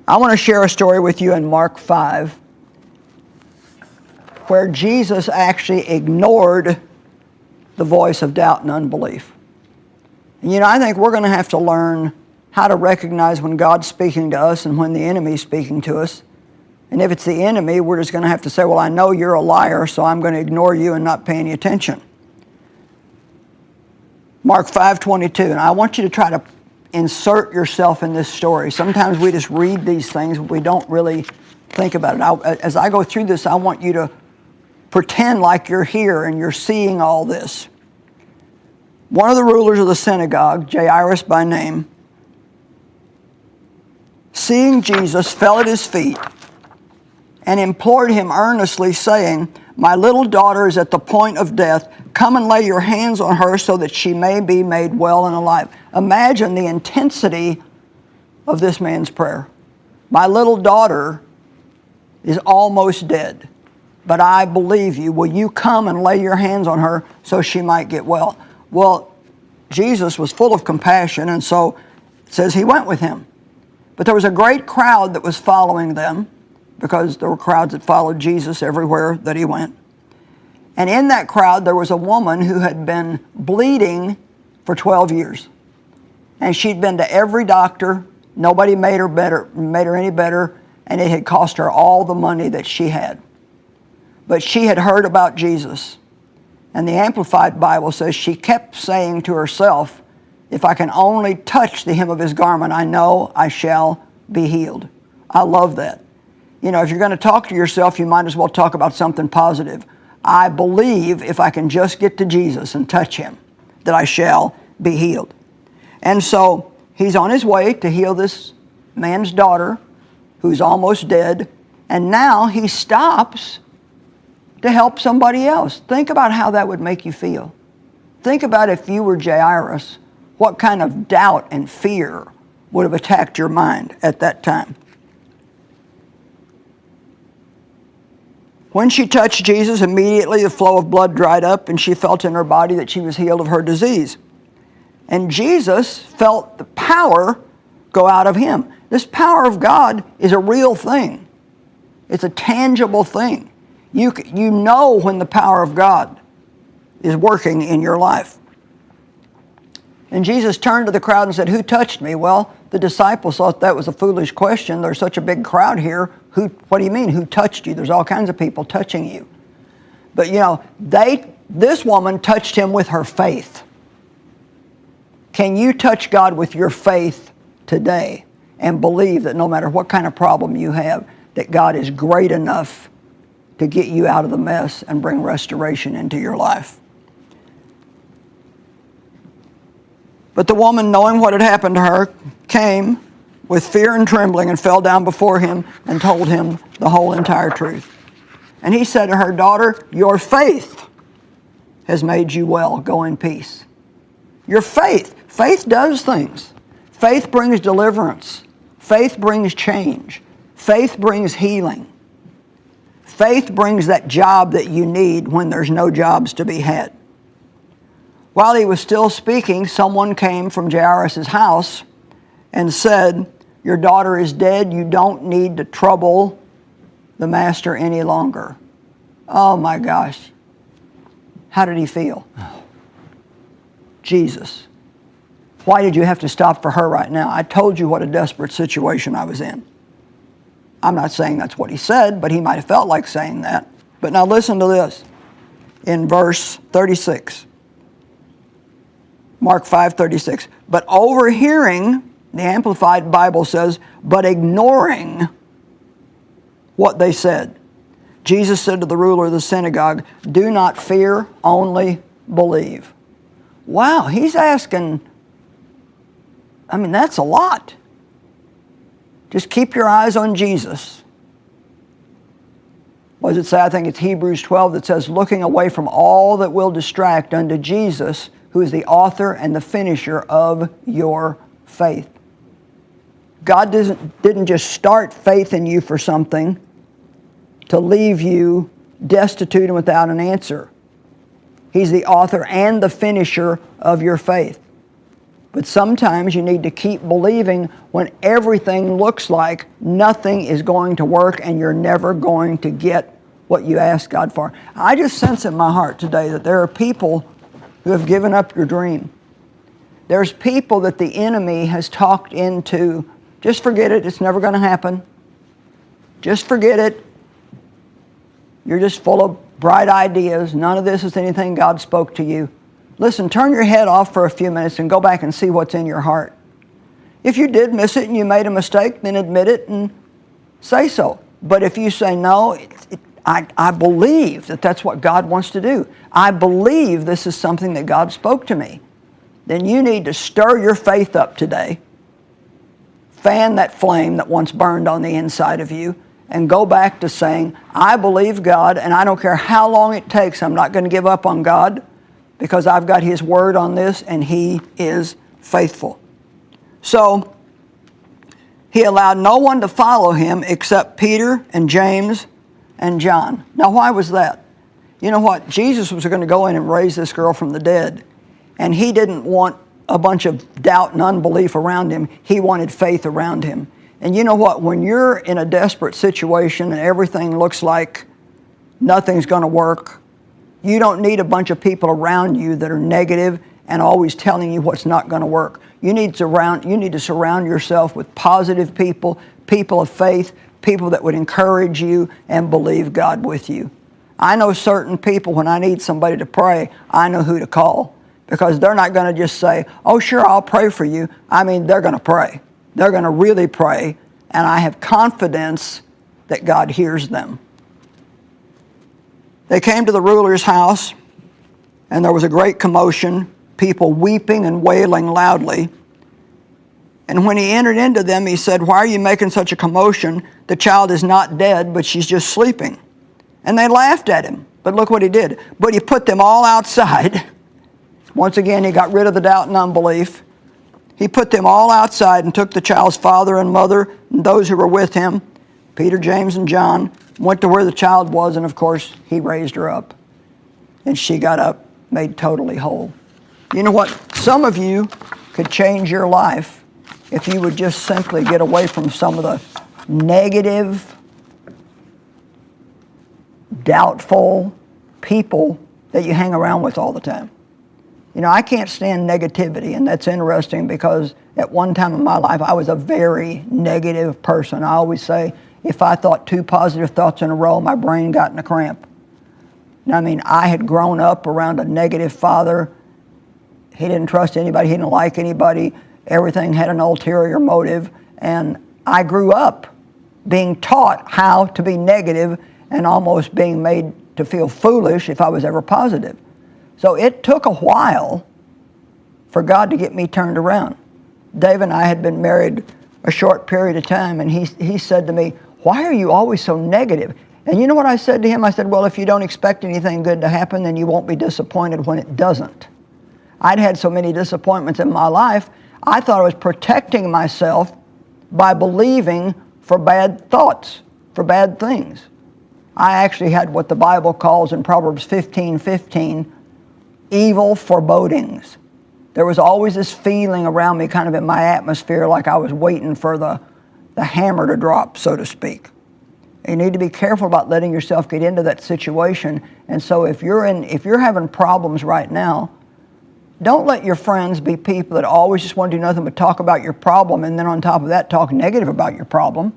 I want to share a story with you in Mark 5 where Jesus actually ignored the voice of doubt and unbelief. And I think we're going to have to learn how to recognize when God's speaking to us and when the enemy's speaking to us. And if it's the enemy, we're just going to have to say, well, I know you're a liar, so I'm going to ignore you and not pay any attention. Mark 5:22, and I want you to try to insert yourself in this story. Sometimes we just read these things, but we don't really think about it. As I go through this, I want you to pretend like you're here and you're seeing all this. One of the rulers of the synagogue, Jairus by name, seeing Jesus, fell at his feet and implored him earnestly, saying, "My little daughter is at the point of death. Come and lay your hands on her so that she may be made well and alive." Imagine the intensity of this man's prayer. My little daughter is almost dead, but I believe you. Will you come and lay your hands on her so she might get well? Well, Jesus was full of compassion, and so it says he went with him. But there was a great crowd that was following them, because there were crowds that followed Jesus everywhere that he went. And in that crowd, there was a woman who had been bleeding for 12 years. And she'd been to every doctor. Nobody made her any better, and it had cost her all the money that she had. But she had heard about Jesus. And the Amplified Bible says she kept saying to herself, "If I can only touch the hem of his garment, I know I shall be healed." I love that. If you're going to talk to yourself, you might as well talk about something positive. I believe if I can just get to Jesus and touch him, that I shall be healed. And so he's on his way to heal this man's daughter who's almost dead. And now he stops to help somebody else. Think about how that would make you feel. Think about if you were Jairus, what kind of doubt and fear would have attacked your mind at that time. When she touched Jesus, immediately the flow of blood dried up, and she felt in her body that she was healed of her disease. And Jesus felt the power go out of him. This power of God is a real thing. It's a tangible thing. You know when the power of God is working in your life. And Jesus turned to the crowd and said, "Who touched me?" Well, the disciples thought that was a foolish question. There's such a big crowd here. What do you mean, who touched you? There's all kinds of people touching you. But this woman touched him with her faith. Can you touch God with your faith today and believe that no matter what kind of problem you have, that God is great enough to get you out of the mess and bring restoration into your life? But the woman, knowing what had happened to her, came with fear and trembling and fell down before him and told him the whole entire truth. And he said to her, "Daughter, your faith has made you well. Go in peace." Your faith. Faith does things. Faith brings deliverance. Faith brings change. Faith brings healing. Faith brings that job that you need when there's no jobs to be had. While he was still speaking, someone came from Jairus' house and said, "Your daughter is dead. You don't need to trouble the master any longer." Oh my gosh. How did he feel? Jesus, why did you have to stop for her right now? I told you what a desperate situation I was in. I'm not saying that's what he said, but he might have felt like saying that. But now listen to this. In verse 36. Mark 5:36. But overhearing, the Amplified Bible says, but ignoring what they said, Jesus said to the ruler of the synagogue, "Do not fear, only believe." Wow, he's asking, that's a lot. Just keep your eyes on Jesus. What does it say? I think it's Hebrews 12 that says, "Looking away from all that will distract unto Jesus, who is the author and the finisher of your faith." God didn't just start faith in you for something to leave you destitute and without an answer. He's the author and the finisher of your faith. But sometimes you need to keep believing when everything looks like nothing is going to work and you're never going to get what you asked God for. I just sense in my heart today that there are people who have given up your dream. There's people that the enemy has talked into, just forget it, it's never going to happen. Just forget it. You're just full of bright ideas. None of this is anything God spoke to you. Listen, turn your head off for a few minutes and go back and see what's in your heart. If you did miss it and you made a mistake, then admit it and say so. But if you say, no, I believe that that's what God wants to do. I believe this is something that God spoke to me. Then you need to stir your faith up today. Fan that flame that once burned on the inside of you and go back to saying, I believe God, and I don't care how long it takes, I'm not going to give up on God because I've got His word on this and He is faithful. So, He allowed no one to follow Him except Peter and James and John. Now, why was that? You know what? Jesus was going to go in and raise this girl from the dead, and He didn't want a bunch of doubt and unbelief around Him. He wanted faith around Him. And you know what? When you're in a desperate situation and everything looks like nothing's going to work, you don't need a bunch of people around you that are negative and always telling you what's not going to work. You need to surround yourself with positive people, people of faith, people that would encourage you and believe God with you. I know certain people, when I need somebody to pray, I know who to call, because they're not going to just say, oh, sure, I'll pray for you. I mean, they're going to pray. They're going to really pray, and I have confidence that God hears them. They came to the ruler's house, and there was a great commotion, people weeping and wailing loudly. And when He entered into them, He said, why are you making such a commotion? The child is not dead, but she's just sleeping. And they laughed at Him. But look what He did. But He put them all outside. Once again, He got rid of the doubt and unbelief. He put them all outside and took the child's father and mother and those who were with him, Peter, James, and John, went to where the child was, and of course, He raised her up. And she got up, made totally whole. You know what? Some of you could change your life if you would just simply get away from some of the negative, doubtful people that you hang around with all the time. You know, I can't stand negativity, and that's interesting because at one time in my life, I was a very negative person. I always say, if I thought 2 positive thoughts in a row, my brain got in a cramp. And I mean, I had grown up around a negative father. He didn't trust anybody. He didn't like anybody. Everything had an ulterior motive. And I grew up being taught how to be negative and almost being made to feel foolish if I was ever positive. So it took a while for God to get me turned around. Dave and I had been married a short period of time, and he said to me, why are you always so negative? And you know what I said to him? I said, well, if you don't expect anything good to happen, then you won't be disappointed when it doesn't. I'd had so many disappointments in my life, I thought I was protecting myself by believing for bad thoughts, for bad things. I actually had what the Bible calls in Proverbs 15:15, evil forebodings. There was always this feeling around me, kind of in my atmosphere, like I was waiting for the hammer to drop, so to speak. You need to be careful about letting yourself get into that situation. And so if you're having problems right now, don't let your friends be people that always just want to do nothing but talk about your problem, and then on top of that talk negative about your problem.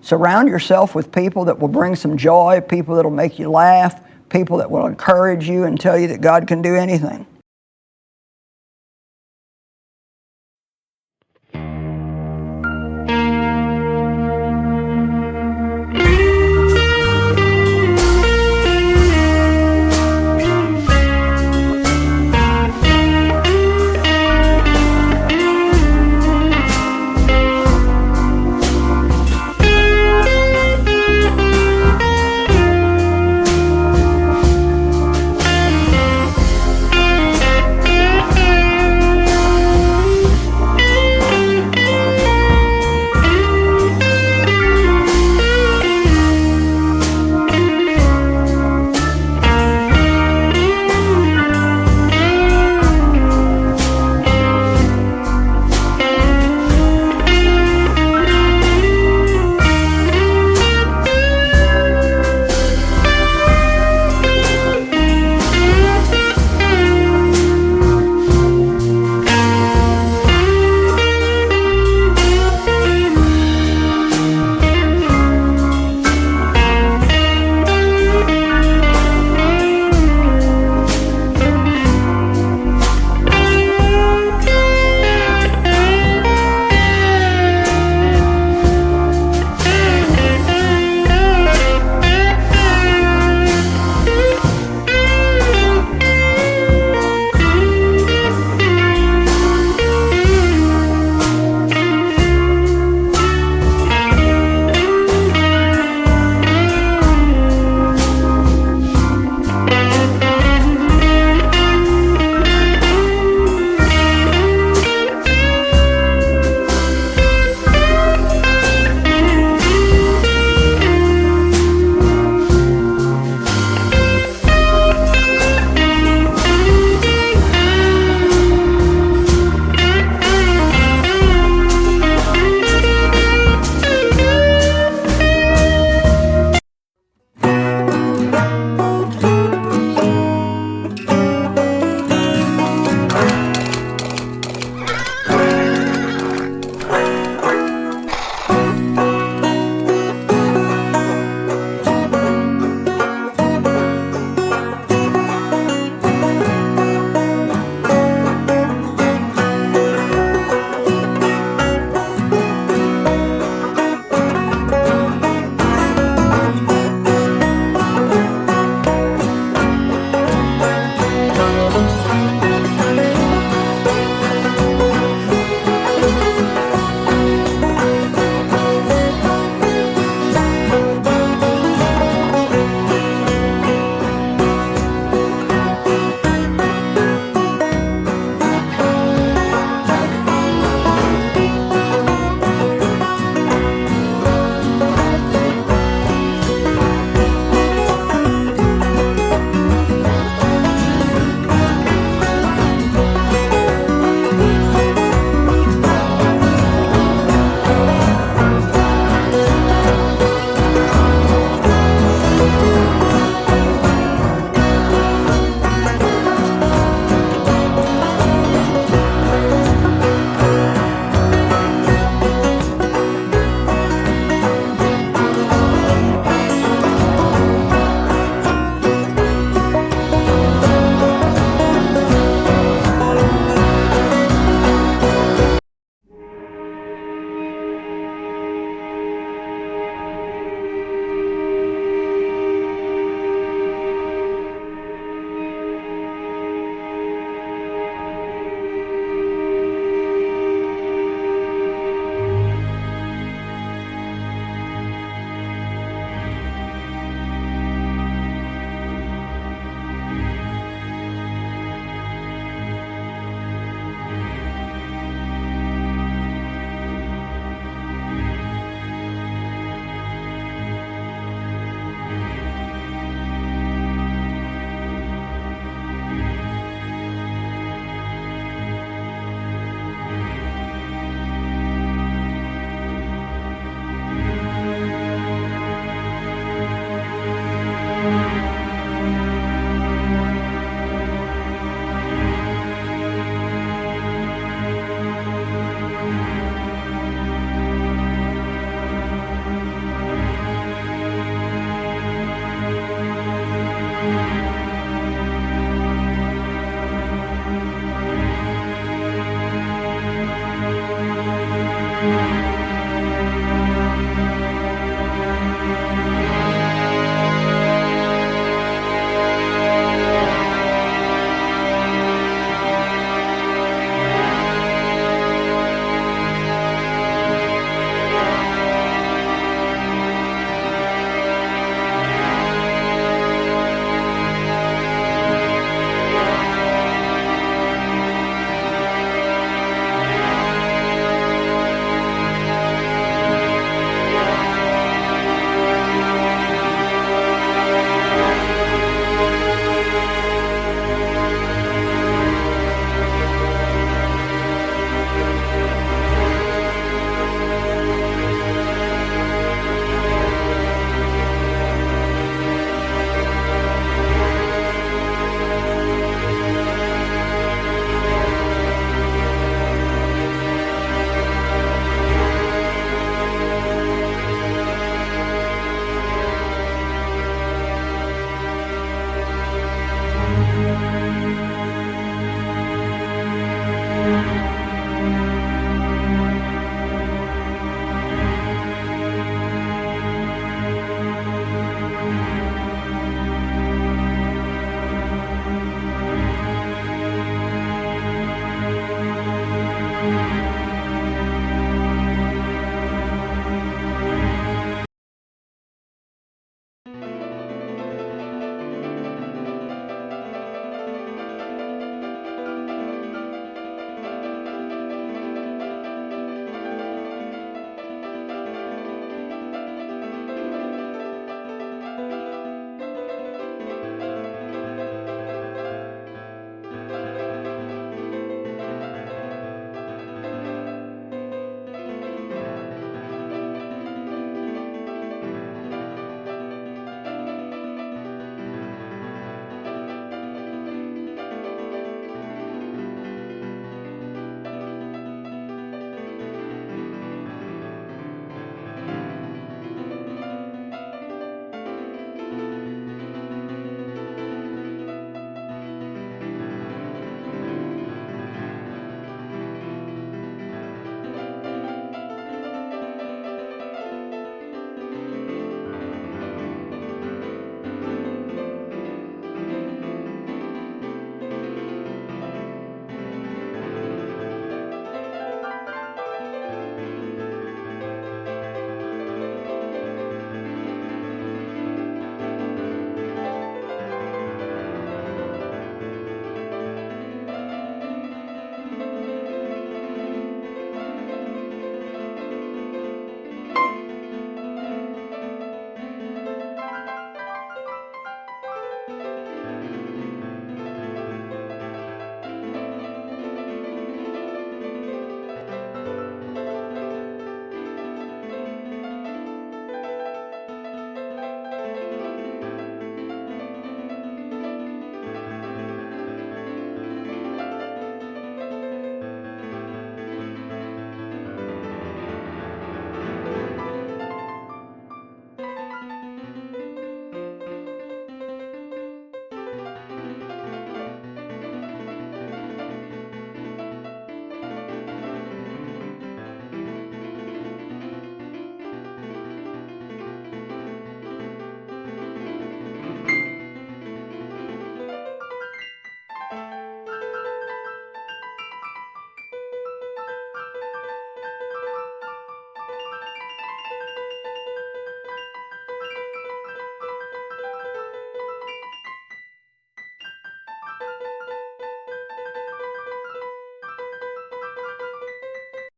Surround yourself with people that will bring some joy, people that will make you laugh, people that will encourage you and tell you that God can do anything.